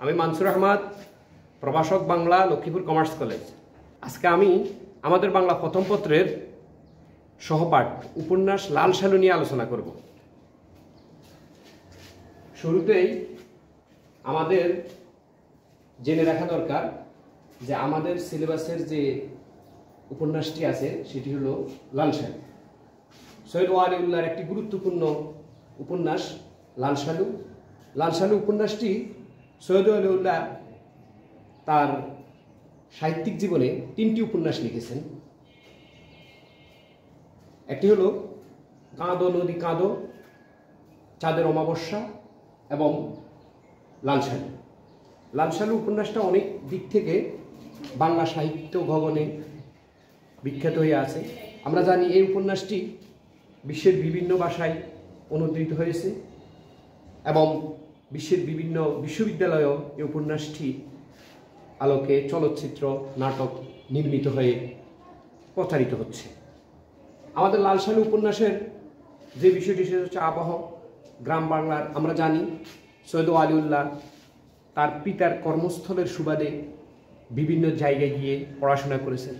আমি মানসুর আহমদ, প্রভাষক Bangla, Lakshmipur commerce college. আজকে আমি আমাদের বাংলা প্রথম পত্রের সহপাঠ উপন্যাস লাল সালু নিয়ে আলোচনা করব। শুরুতেই আমাদের জেনে রাখা দরকার যে আমাদের সিলেবাসের যে উপন্যাসটি আছে সেটি হলো লাল সালু। সৈয়দ ওয়ালিউল্লাহর একটি গুরুত্বপূর্ণ উপন্যাস লাল সালু। লাল সালু উপন্যাসটি সৈয়দ ওয়ালিউল্লাহ তার সাহিত্যিক জীবনে 3টি উপন্যাস লিখেছেন। একটি হলো কাঁদো নদী কাঁদো, চাঁদের অমাবস্যা এবং লাল সালু। লাল সালু উপন্যাসটা অনেক দিক থেকে বাংলা সাহিত্য গগনে বিখ্যাত হয়ে আছে। আমরা জানি এই উপন্যাসটি বিশ্বের বিভিন্ন ভাষায় অনুদিত হয়েছে এবং বিশ্বের বিভিন্ন বিশ্ববিদ্যালয়েও এই উপন্যাসটি আলোকে চলচ্চিত্র নাটক নির্মিত হয়ে প্রচারিত হচ্ছে। আমাদের লাল সালু উপন্যাসের যে বিষয়টি সেটা হচ্ছে আবহ গ্রাম বাংলার। আমরা জানি সৈয়দ ওয়ালিউল্লাহ তার পিতার কর্মস্থলের সুবাদে বিভিন্ন জায়গায় গিয়ে পড়াশোনা করেছেন।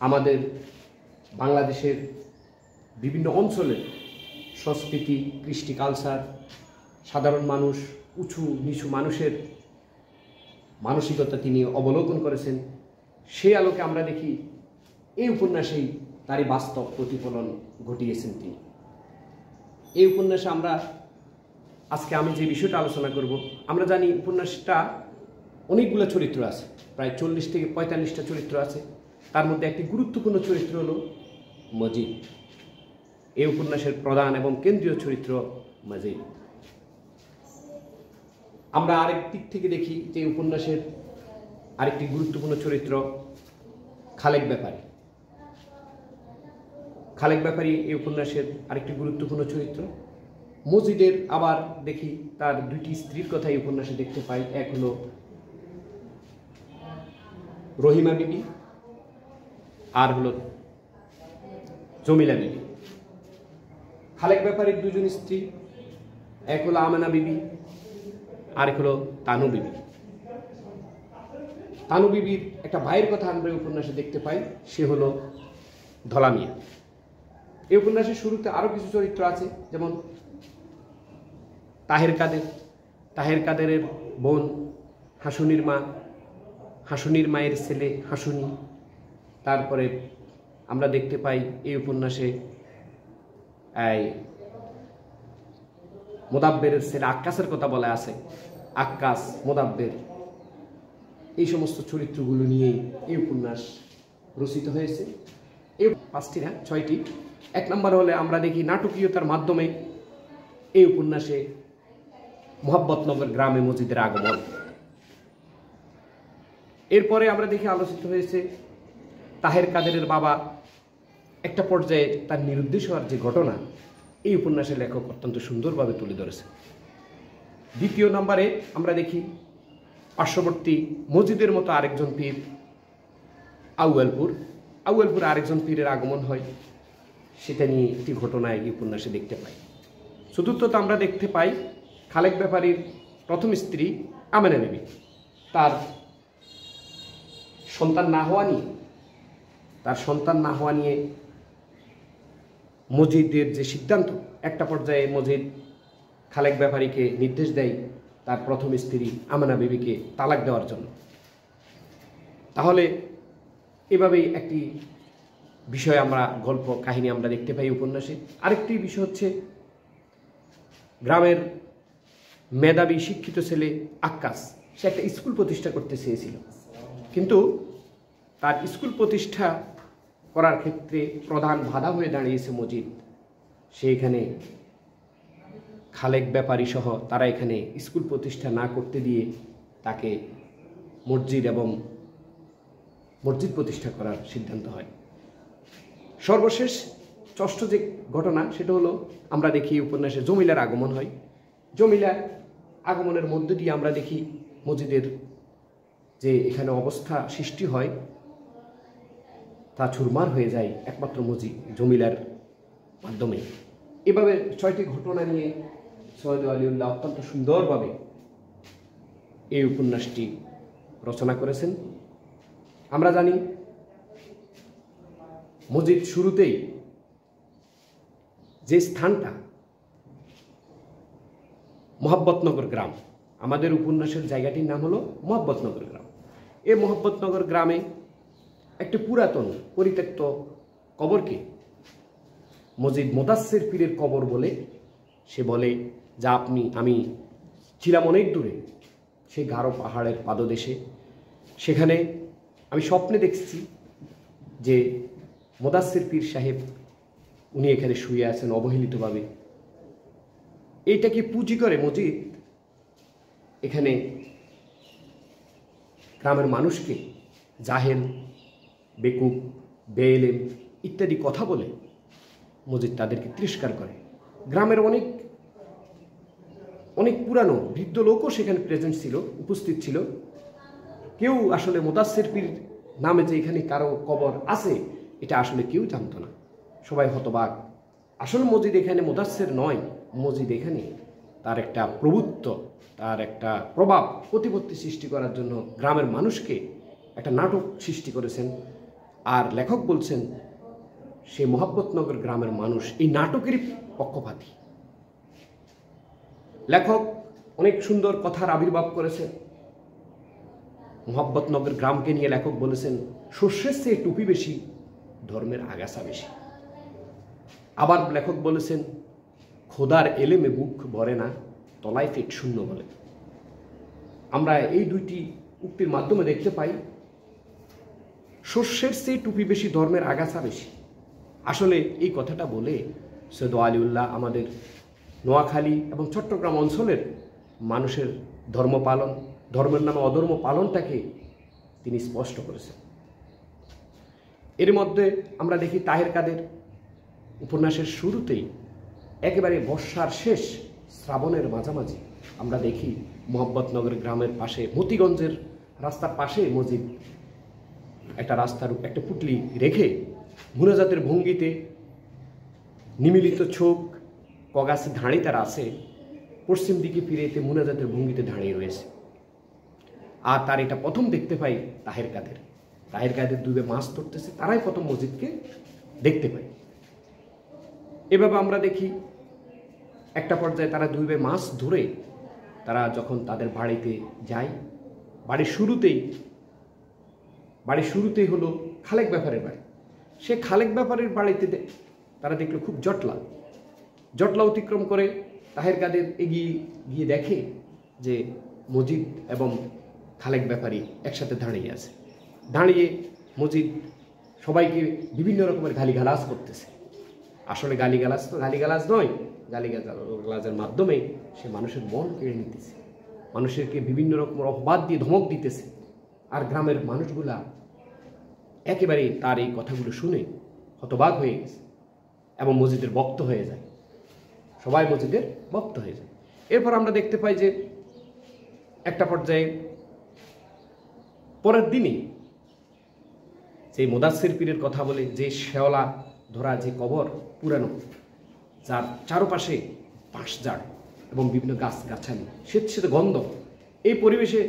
আমাদের বাংলাদেশের বিভিন্ন অঞ্চলের সংস্কৃতি, কৃষ্টি, কালচার, সাধারণ মানুষ, উঁচু নিচু মানুষের মানসিকতা তিনি অবলোকন করেছেন। সেই আলোকে আমরা দেখি এই উপন্যাসেই তারই বাস্তব প্রতিফলন ঘটিয়েছেন তিনি। এই উপন্যাসে আজকে আমি যে বিষয়টা আলোচনা করব, আমরা জানি উপন্যাসটা অনেকগুলো চরিত্র আছে, প্রায় 40 থেকে 45টা চরিত্র আছে। তার মধ্যে একটি গুরুত্বপূর্ণ চরিত্র হলো মজিদ। এই উপন্যাসের প্রধান এবং কেন্দ্রীয় চরিত্র মজিদ। আমরা আরেক দিক থেকে দেখি যে উপন্যাসের আরেকটি গুরুত্বপূর্ণ চরিত্র খালেক ব্যাপারী। খালেক ব্যাপারী এই উপন্যাসের আরেকটি গুরুত্বপূর্ণ চরিত্র। মজিদের আবার দেখি তার 2টি স্ত্রীর কথা এই উপন্যাসে দেখতে পাই। এক হলো রহিমা বিবি আর হলো জমিলা বিবি। খালেক ব্যাপারীর 2জন স্ত্রী, এক হলো আমেনা বিবি আরেক হলো তানু বিবি। তানু বিবির একটা ভাইয়ের কথা আমরা উপন্যাসে দেখতে পাই, সে হলো ধলা মিয়া। এই উপন্যাসের শুরুতে আরো কিছু চরিত্র আছে, যেমন তাহের কাদের। তাহের কাদেরের বোন হাসুনির মা, হাসুনির মায়ের ছেলে হাসুনি। তারপরে আমরা দেখতে পাই এই উপন্যাসে মোদাব্বেরের ছেলে আক্কাসের কথা বলা আছে, আক্কাস, মোদাব্বের, এই সমস্ত চরিত্রগুলো নিয়েই এই উপন্যাস রচিত হয়েছে। এই 5টি না 6টি। 1 নম্বর হলে আমরা দেখি নাটকীয়তার মাধ্যমে এই উপন্যাসে মোহাব্বতনগর গ্রামে মজিদের আগমন। এরপরে আমরা দেখি আলোচিত হয়েছে তাহের কাদেরের বাবা একটা পর্যায়ে তার নিরুদ্দেশ হওয়ার যে ঘটনা, এই উপন্যাসের লেখক অত্যন্ত সুন্দরভাবে তুলে ধরেছে। 2য় নম্বরে আমরা দেখি পার্শ্ববর্তী মজিদের মতো আরেকজন পীর আউয়ালপুর আরেকজন পীরের আগমন হয়, সেটা নিয়ে একটি ঘটনা এই উপন্যাসে দেখতে পাই। চতুর্থত আমরা দেখতে পাই খালেক ব্যাপারীর প্রথম স্ত্রী আমেনা বিবি তার সন্তান না হওয়া নিয়ে মজিদের যে সিদ্ধান্ত, একটা পর্যায়ে মজিদ খালেক ব্যাপারীকে নির্দেশ দেয় তার প্রথম স্ত্রী আমেনা বিবিকে তালাক দেওয়ার জন্য। তাহলে এভাবেই একটি বিষয় গল্প কাহিনী আমরা দেখতে পাই উপন্যাসে। আরেকটি বিষয় হচ্ছে গ্রামের মেধাবী শিক্ষিত ছেলে আক্কাস, সে একটা স্কুল প্রতিষ্ঠা করতে চেয়েছিল, কিন্তু তার স্কুল প্রতিষ্ঠা করার ক্ষেত্রে প্রধান বাধা হয়ে দাঁড়িয়েছে মজিদ। সেইখানে খালেক ব্যাপারী সহ তারা এখানে স্কুল প্রতিষ্ঠা না করতে দিয়ে তাকে মসজিদ প্রতিষ্ঠা করার সিদ্ধান্ত হয়। সর্বশেষ 6ষ্ঠ যে ঘটনা সেটা হলো আমরা দেখি উপন্যাসে জমিলার আগমন হয়। জমিলার আগমনের মধ্য দিয়ে আমরা দেখি মজিদের যে এখানে অবস্থা সৃষ্টি হয় তা চুরমার হয়ে যায় একমাত্র জমিলার মাধ্যমে। এভাবে 6টি ঘটনা নিয়ে সৈয়দ ওয়ালিউল্লাহ অত্যন্ত সুন্দরভাবে এই উপন্যাসটি রচনা করেছেন। আমরা জানি মজিদ শুরুতেই যে স্থানটা মোহাব্বতনগর গ্রাম, আমাদের উপন্যাসের জায়গাটির নাম হলো মোহাব্বতনগর গ্রাম। এই মোহাব্বতনগর গ্রামে একটি পুরাতন পরিত্যক্ত কবরকে মজিদ মোদাস্সের পীরের কবর বলে সে বলে, যা আমি ছিলাম অনেক দূরে সেই গারো পাহাড়ের পাদদেশে, সেখানে আমি স্বপ্নে দেখছি যে মোদাস্সের পীর সাহেব উনি এখানে শুয়ে আছেন অবহেলিতভাবে। এইটাকে পুঁজি করে মজিদ এখানে গ্রামের মানুষকে জাহেল, বেকুব, বেএলেম ইত্যাদি কথা বলে মজিদ তাদেরকে তিরস্কার করে। গ্রামের অনেক অনেক পুরানো বৃদ্ধ লোকও সেখানে প্রেজেন্ট ছিল, উপস্থিত ছিল। কেউ আসলে মোদাস্সের পীর নামে যে এখানে কারো কবর আছে এটা আসলে কেউ জানতো না, সবাই হতবাক। আসলে মজিদ এখানে মোদাস্সের নয়, মজিদ এখানে তার একটা প্রভুত্ব, তার একটা প্রভাব প্রতিপত্তি সৃষ্টি করার জন্য গ্রামের মানুষকে একটা নাটক সৃষ্টি করেছেন। আর লেখক বলছেন সেই মোহাব্বতনগর গ্রামের মানুষ এই নাটকেরই পক্ষপাতী। লেখক অনেক সুন্দর কথার আবির্ভাব করেছেন। মোহাব্বতনগর গ্রামকে নিয়ে লেখক বলেছেন, শস্যের চেয়ে টুপি বেশি, ধর্মের আগাছা বেশি। আবার লেখক বলেছেন, খোদার এলেমে বুক ভরে না, তলায় পেট শূন্য বলে। আমরা এই দুইটি উক্তির মাধ্যমে দেখতে পাই শস্যের চেয়ে টুপি বেশি, ধর্মের আগাছা বেশি। আসলে এই কথাটা বলে সৈয়দ আলিউল্লাহ আমাদের নোয়াখালী এবং চট্টগ্রাম অঞ্চলের মানুষের ধর্ম পালন, ধর্মের নামে অধর্ম পালনটাকে তিনি স্পষ্ট করেছেন। এর মধ্যে আমরা দেখি তাহের কাদের উপন্যাসের শুরুতেই একেবারে বর্ষার শেষ শ্রাবণের মাঝামাঝি আমরা দেখি মোহাব্বতনগর গ্রামের পাশে মতিগঞ্জের রাস্তার পাশে মজিদ একটা রাস্তার একটা পুটলি রেখে মুনাজাতের ভঙ্গিতে নিমিলিত চোখ, কগাছি ধাঁড়ি তার আছে, পশ্চিম দিকে ফিরে এতে মুনাজাতের ভঙ্গিতে দাঁড়িয়ে রয়েছে। আর তার এটা প্রথম দেখতে পাই তাহের কাদের ডুবে মাছ ধরতেছে, তারাই প্রথম মসজিদকে দেখতে পাই। এভাবে আমরা দেখি একটা পর্যায়ে তারা ডুবে মাছ ধরে তারা যখন তাদের বাড়িতে যায়, বাড়ির শুরুতেই হলো খালেক ব্যাপারের বাড়ি। সে খালেক ব্যাপারের বাড়িতে তারা দেখলো খুব জটলা অতিক্রম করে তাহের কাদের এগিয়ে গিয়ে দেখে যে মজিদ এবং খালেক ব্যাপারী একসাথে দাঁড়িয়ে আছে। দাঁড়িয়ে মজিদ সবাইকে বিভিন্ন রকমের গালিগালাজ করতেছে। আসলে গালিগালাজ তো গালিগালাজ নয়, গালিগালাজের মাধ্যমে সে মানুষের মন কেড়ে নিতেছে, মানুষেরকে বিভিন্ন রকমের অপবাদ দিয়ে ধমক দিতেছে। আর গ্রামের মানুষগুলা একেবারে তার এই কথাগুলো শুনে হতবাক হয়ে গেছে এবং মসজিদের ভক্ত হয়ে যায়, সবাই মসজিদের ভক্ত হয়ে যায়। এরপর আমরা দেখতে পাই যে একটা পর্যায়ে পরের দিনই সেই মোদাস্সের পীরের কথা বলে যে শেওলা ধরা যে কবর পুরানো, যার চারপাশে বাঁশঝাড় এবং বিভিন্ন গাছগাছালি, স্বেচ্ছেদ গন্ধ, এই পরিবেশে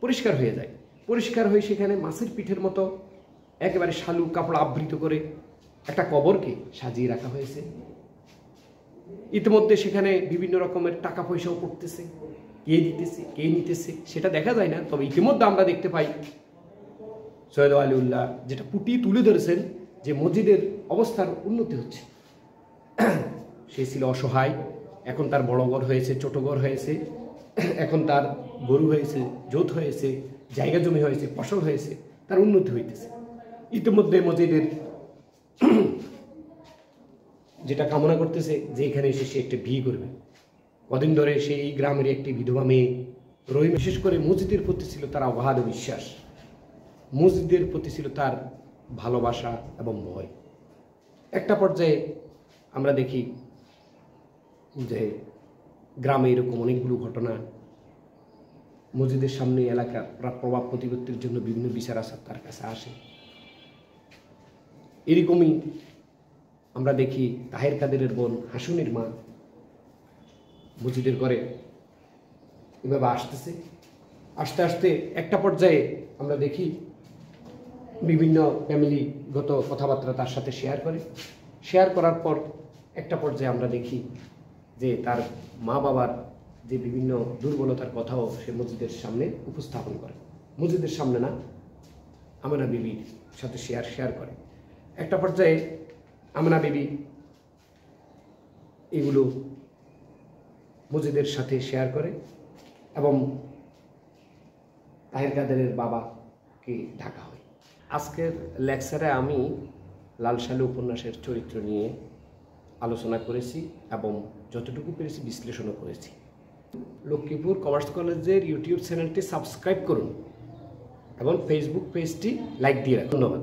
পরিষ্কার হয়ে যায়। পরিষ্কার হয়ে সেখানে মাছের পিঠের মতো একেবারে শালু কাপড় আবৃত করে একটা কবরকে সাজিয়ে রাখা হয়েছে। ইতিমধ্যে সেখানে বিভিন্ন রকমের টাকা পয়সাও পড়তেছে, কে দিতেছে কে নিতেছে সেটা দেখা যায় না। তবে ইতিমধ্যে আমরা দেখতে পাই সৈয়দ আলিউল্লাহ যেটা পুটি তুলে ধরেছেন যে মসজিদের অবস্থার উন্নতি হচ্ছে। সে ছিল অসহায়, এখন তার বড় ঘর হয়েছে, ছোট ঘর হয়েছে, এখন তার গরু হয়েছে, জোত হয়েছে, জায়গা জমি হয়েছে, ফসল হয়েছে, তার উন্নতি হইতেছে। ইতিমধ্যে মসজিদের যেটা কামনা করতেছে যে এখানে এসে সে একটা বিয়ে করবে। কদিন ধরে সে এই গ্রামের একটি বিধবা মেয়ে রহিম, বিশেষ করে মসজিদের প্রতি ছিল তার অগাধ বিশ্বাস, মসজিদের প্রতি ছিল তার ভালোবাসা এবং ভয়। একটা পর্যায়ে আমরা দেখি যে গ্রামে এরকম অনেকগুলো ঘটনা, মসজিদের সামনে এলাকার প্রভাব প্রতিপত্তির জন্য বিভিন্ন বিচার আসার তার কাছে আসে। এরকমই আমরা দেখি তাহের কাদেরের বোন হাসুনির মা মসজিদের ঘরে এভাবে আসতেছে, আস্তে আস্তে একটা পর্যায়ে আমরা দেখি বিভিন্ন ফ্যামিলিগত কথাবার্তা তার সাথে শেয়ার করার পর একটা পর্যায়ে আমরা দেখি যে তার মা বাবার যে বিভিন্ন দুর্বলতার কথাও সে মসজিদের সামনে উপস্থাপন করে, মসজিদের সামনে না, আমেনা বিবির সাথে শেয়ার করে। একটা পর্যায়ে আমেনা বিবি এগুলো মসজিদের সাথে শেয়ার করে এবং তাহের কাদেরের বাবাকে ঢাকা হয়। আজকের লেকচারে আমি লাল সালু উপন্যাসের চরিত্র নিয়ে আলোচনা করেছি এবং যতটুকু পেরেছি বিশ্লেষণও করেছি। লক্ষ্মীপুর কমার্স কলেজের ইউটিউব চ্যানেলটি সাবস্ক্রাইব করুন এবং ফেসবুক পেজটি লাইক দিয়ে রাখুন। ধন্যবাদ।